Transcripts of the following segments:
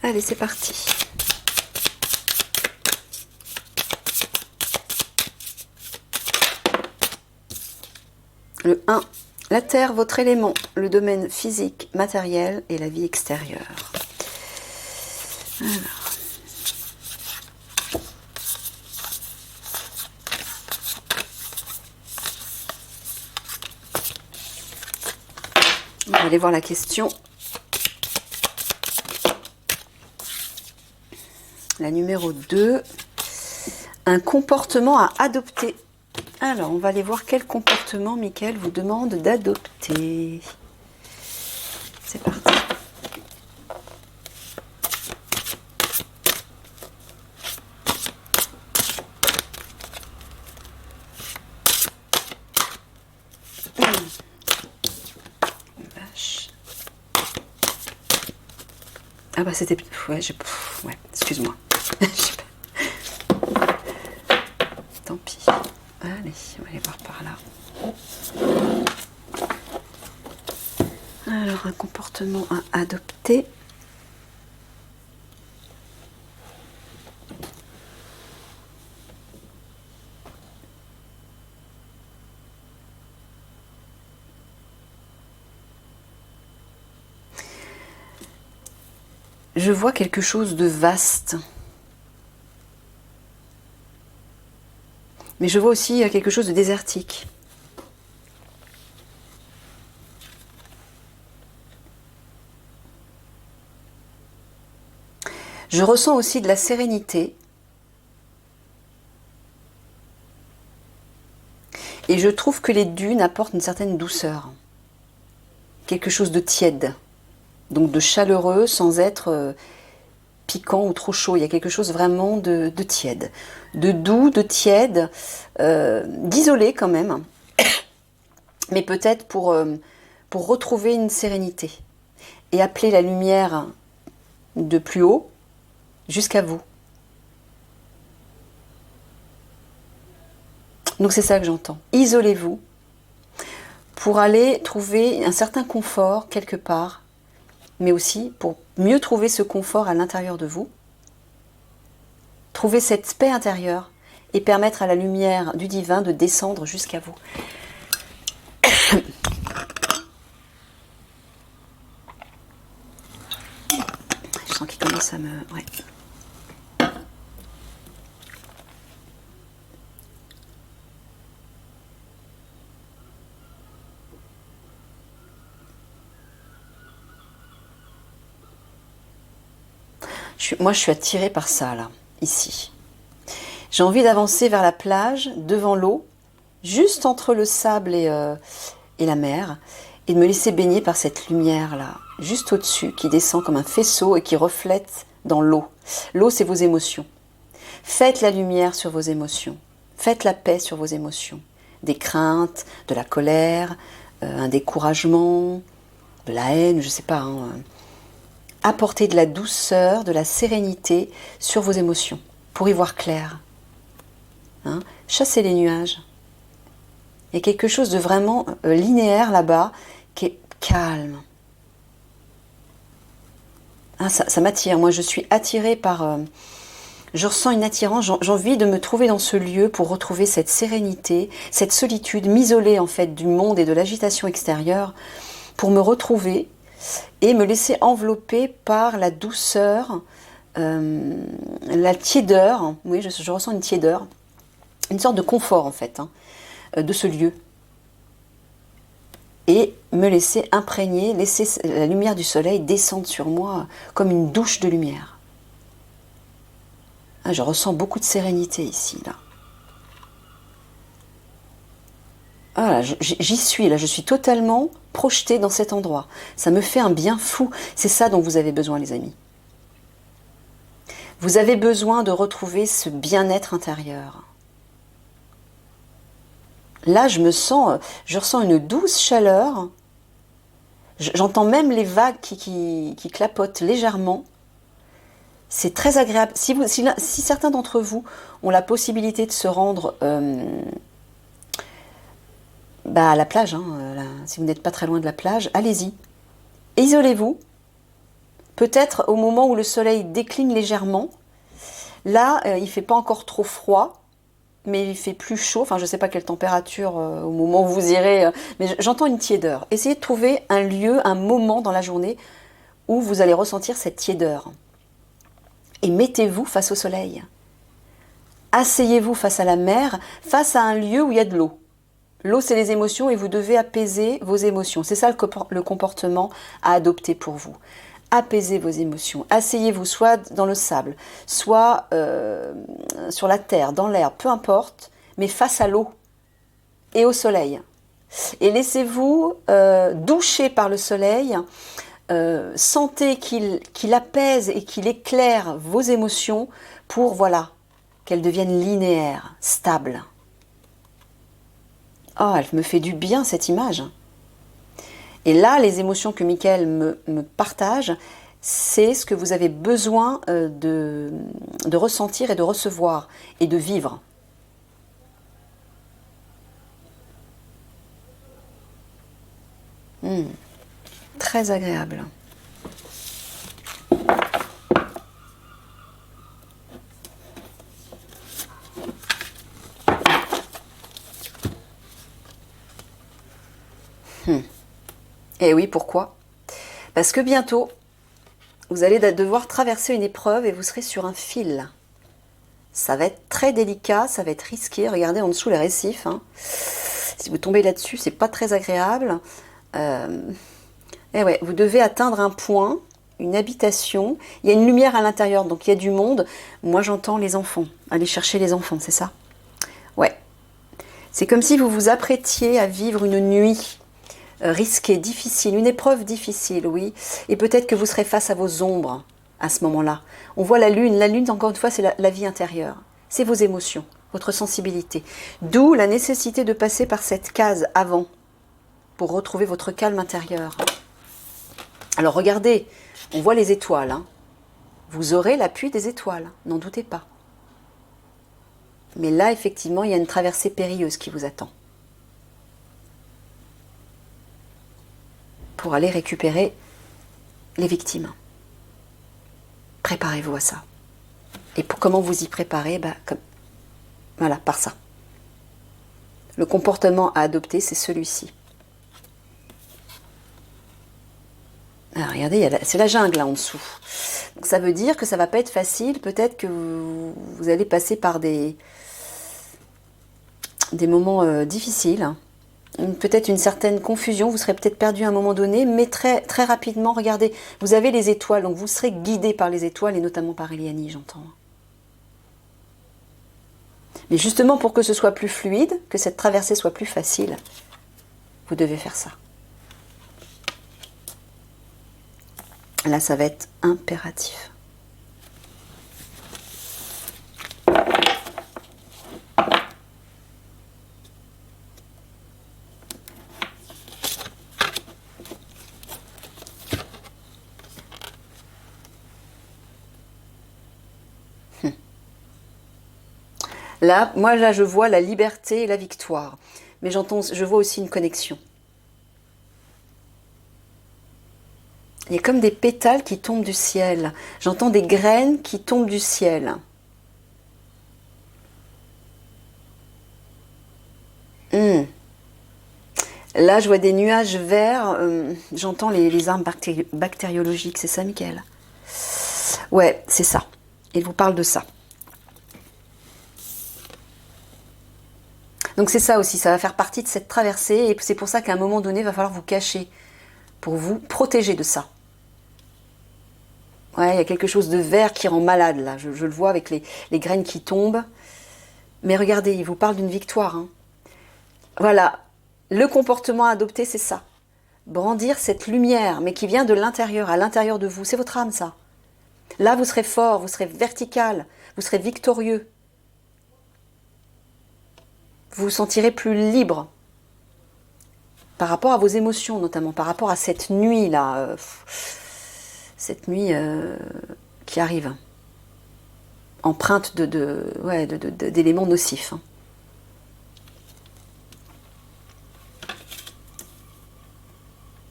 Allez, c'est parti. Le 1. La terre, votre élément, le domaine physique, matériel et la vie extérieure. Alors. On va aller voir la question. La numéro 2. Un comportement à adopter. Alors, on va aller voir quel comportement Michael vous demande d'adopter. C'est parti. Vache. Ah bah c'était... Ouais, ouais, excuse-moi. Tant pis. Allez, on va aller voir par là. Alors, un comportement à adopter. Je vois quelque chose de vaste. Mais je vois aussi quelque chose de désertique. Je ressens aussi de la sérénité. Et je trouve que les dunes apportent une certaine douceur. Quelque chose de tiède. Donc de chaleureux sans être piquant ou trop chaud. Il y a quelque chose vraiment de tiède. De doux, de tiède, d'isolé quand même. Mais peut-être pour retrouver une sérénité. Et appeler la lumière de plus haut jusqu'à vous. Donc c'est ça que j'entends. Isolez-vous pour aller trouver un certain confort quelque part, mais aussi pour mieux trouver ce confort à l'intérieur de vous. Trouver cette paix intérieure et permettre à la lumière du divin de descendre jusqu'à vous. Je sens qu'il commence à me... Ouais. Moi, je suis attirée par ça, là, ici. J'ai envie d'avancer vers la plage, devant l'eau, juste entre le sable et la mer, et de me laisser baigner par cette lumière-là, juste au-dessus, qui descend comme un faisceau et qui reflète dans l'eau. L'eau, c'est vos émotions. Faites la lumière sur vos émotions. Faites la paix sur vos émotions. Des craintes, de la colère, un découragement, de la haine, je ne sais pas, hein. Apportez de la douceur, de la sérénité sur vos émotions, pour y voir clair. Hein? Chassez les nuages. Il y a quelque chose de vraiment linéaire là-bas, qui est calme. Hein, ça m'attire. Moi, je suis attirée par... je ressens une attirance. J'ai envie de me trouver dans ce lieu pour retrouver cette sérénité, cette solitude, m'isoler en fait du monde et de l'agitation extérieure, pour me retrouver et me laisser envelopper par la douceur, la tiédeur. Oui, je ressens une tiédeur, une sorte de confort en fait, hein, de ce lieu. Et me laisser imprégner, laisser la lumière du soleil descendre sur moi comme une douche de lumière. Ah, je ressens beaucoup de sérénité ici, là. Ah, j'y suis, là, je suis totalement projetée dans cet endroit. Ça me fait un bien fou. C'est ça dont vous avez besoin, les amis. Vous avez besoin de retrouver ce bien-être intérieur. Là, je ressens une douce chaleur. J'entends même les vagues qui clapotent légèrement. C'est très agréable. Si certains d'entre vous ont la possibilité de se rendre à la plage, hein, si vous n'êtes pas très loin de la plage, allez-y. Isolez-vous. peut-être au moment où le soleil décline légèrement. Là, il ne fait pas encore trop froid, mais il fait plus chaud. Enfin, je ne sais pas quelle température au moment où vous irez, mais j'entends une tiédeur. Essayez de trouver un lieu, un moment dans la journée où vous allez ressentir cette tiédeur. Et mettez-vous face au soleil. Asseyez-vous face à la mer, face à un lieu où il y a de l'eau. L'eau, c'est les émotions et vous devez apaiser vos émotions. C'est ça le comportement à adopter pour vous. Apaisez vos émotions. Asseyez-vous soit dans le sable, soit sur la terre, dans l'air, peu importe, mais face à l'eau et au soleil. Et laissez-vous doucher par le soleil. Sentez qu'il apaise et qu'il éclaire vos émotions pour, voilà, qu'elles deviennent linéaires, stables. Oh, elle me fait du bien cette image. Et là, les émotions que Michael me partage, c'est ce que vous avez besoin de ressentir et de recevoir et de vivre. Très agréable. Et oui, pourquoi? Parce que bientôt, vous allez devoir traverser une épreuve et vous serez sur un fil. Ça va être très délicat, ça va être risqué. Regardez en dessous les récifs. Hein. Si vous tombez là-dessus, c'est pas très agréable. Et ouais, vous devez atteindre un point, une habitation. Il y a une lumière à l'intérieur, donc il y a du monde. Moi, j'entends les enfants. Allez chercher les enfants, c'est ça? Ouais. C'est comme si vous vous apprêtiez à vivre une nuit risquée, difficile, une épreuve difficile, oui. Et peut-être que vous serez face à vos ombres à ce moment-là. On voit la lune. La lune, encore une fois, c'est la vie intérieure. C'est vos émotions, votre sensibilité. D'où la nécessité de passer par cette case avant pour retrouver votre calme intérieur. Alors regardez, on voit les étoiles. Hein. Vous aurez l'appui des étoiles, n'en doutez pas. Mais là, effectivement, il y a une traversée périlleuse qui vous attend. Pour aller récupérer les victimes. Préparez-vous à ça. Et pour comment vous y préparez, voilà, par ça. Le comportement à adopter, c'est celui-ci. Alors, regardez, c'est la jungle là en dessous. Donc, ça veut dire que ça ne va pas être facile. Peut-être que vous allez passer par des moments difficiles. Peut-être une certaine confusion. Vous serez peut-être perdu à un moment donné. Mais très, très rapidement, regardez, vous avez les étoiles. Donc, vous serez guidé par les étoiles et notamment par Eliani, j'entends. Mais justement, pour que ce soit plus fluide, que cette traversée soit plus facile, vous devez faire ça. Là, ça va être impératif. Là, moi, je vois la liberté et la victoire. Mais je vois aussi une connexion. Il y a comme des pétales qui tombent du ciel. J'entends des graines qui tombent du ciel. Là, je vois des nuages verts. J'entends les armes bactériologiques. C'est ça, Michael? Ouais, c'est ça. Il vous parle de ça. Donc c'est ça aussi, ça va faire partie de cette traversée. Et c'est pour ça qu'à un moment donné, il va falloir vous cacher pour vous protéger de ça. Ouais, il y a quelque chose de vert qui rend malade, là. Je le vois avec les graines qui tombent. Mais regardez, il vous parle d'une victoire. Hein. Voilà, le comportement à adopter, c'est ça. Brandir cette lumière, mais qui vient de l'intérieur, à l'intérieur de vous. C'est votre âme, ça. Là, vous serez fort, vous serez vertical, vous serez victorieux. Vous vous sentirez plus libre. Par rapport à vos émotions, notamment, par rapport à cette nuit-là. Cette nuit qui arrive. Empreinte d'éléments nocifs. Hein.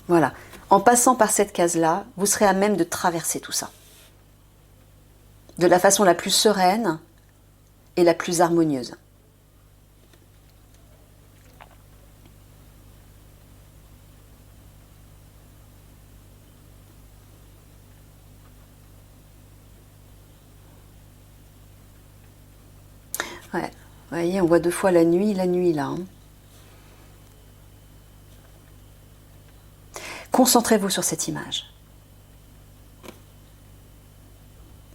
Voilà. En passant par cette case-là, vous serez à même de traverser tout ça. De la façon la plus sereine et la plus harmonieuse. Ouais, vous voyez, on voit 2 fois la nuit là. Hein. Concentrez-vous sur cette image.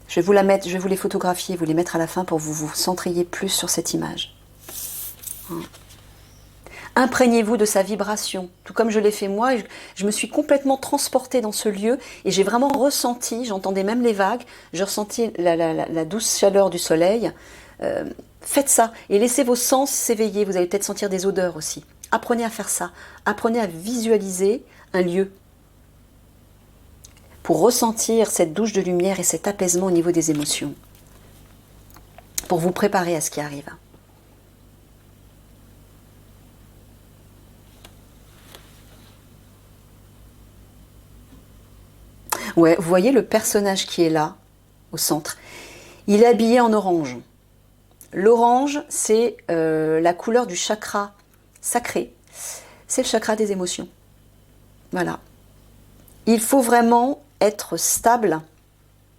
Je vais vous la mettre, je vais vous les photographier, vous les mettre à la fin pour que vous vous centriez plus sur cette image. Hein. Imprégnez-vous de sa vibration, tout comme je l'ai fait moi. Je me suis complètement transportée dans ce lieu et j'ai vraiment ressenti, j'entendais même les vagues, je ressentis la douce chaleur du soleil. Faites ça et laissez vos sens s'éveiller. Vous allez peut-être sentir des odeurs aussi. Apprenez à faire ça. Apprenez à visualiser un lieu pour ressentir cette douche de lumière et cet apaisement au niveau des émotions. Pour vous préparer à ce qui arrive. Ouais, vous voyez le personnage qui est là, au centre. Il est habillé en orange. L'orange, c'est la couleur du chakra sacré. C'est le chakra des émotions. Voilà. Il faut vraiment être stable.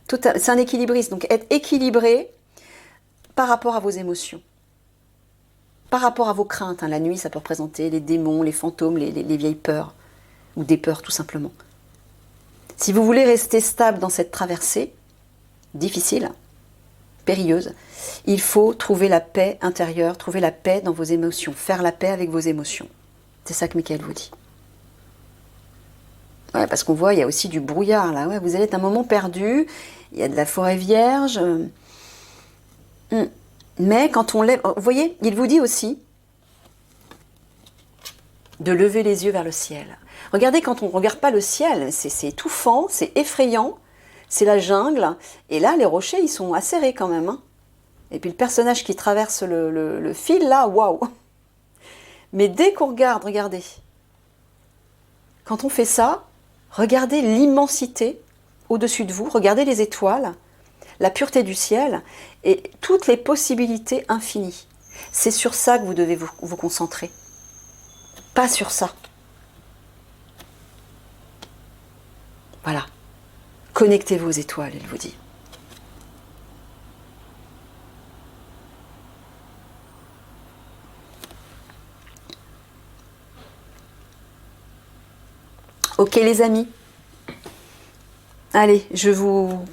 C'est un équilibriste. Donc, être équilibré par rapport à vos émotions. Par rapport à vos craintes. Hein. La nuit, ça peut représenter les démons, les fantômes, les vieilles peurs. Ou des peurs, tout simplement. Si vous voulez rester stable dans cette traversée, difficile, périlleuse, il faut trouver la paix intérieure, trouver la paix dans vos émotions, faire la paix avec vos émotions. C'est ça que Michael vous dit. Ouais, parce qu'on voit, il y a aussi du brouillard là. Ouais, vous allez être un moment perdu, il y a de la forêt vierge. Mais quand on lève... Vous voyez, il vous dit aussi de lever les yeux vers le ciel. Regardez, quand on ne regarde pas le ciel, c'est étouffant, c'est effrayant, c'est la jungle. Et là, les rochers, ils sont acérés quand même. Hein. Et puis le personnage qui traverse le fil, là, waouh. Mais dès qu'on regarde, regardez. Quand on fait ça, regardez l'immensité au-dessus de vous, regardez les étoiles, la pureté du ciel et toutes les possibilités infinies. C'est sur ça que vous devez vous concentrer. Pas sur ça. Voilà. Connectez-vous aux étoiles, elle vous dit. Ok les amis. Allez, je vous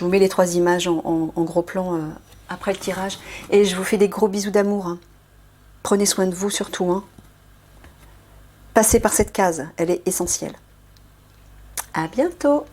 mets les 3 images en gros plan après le tirage. Et je vous fais des gros bisous d'amour. Hein. Prenez soin de vous surtout. Hein. Passez par cette case, elle est essentielle. À bientôt.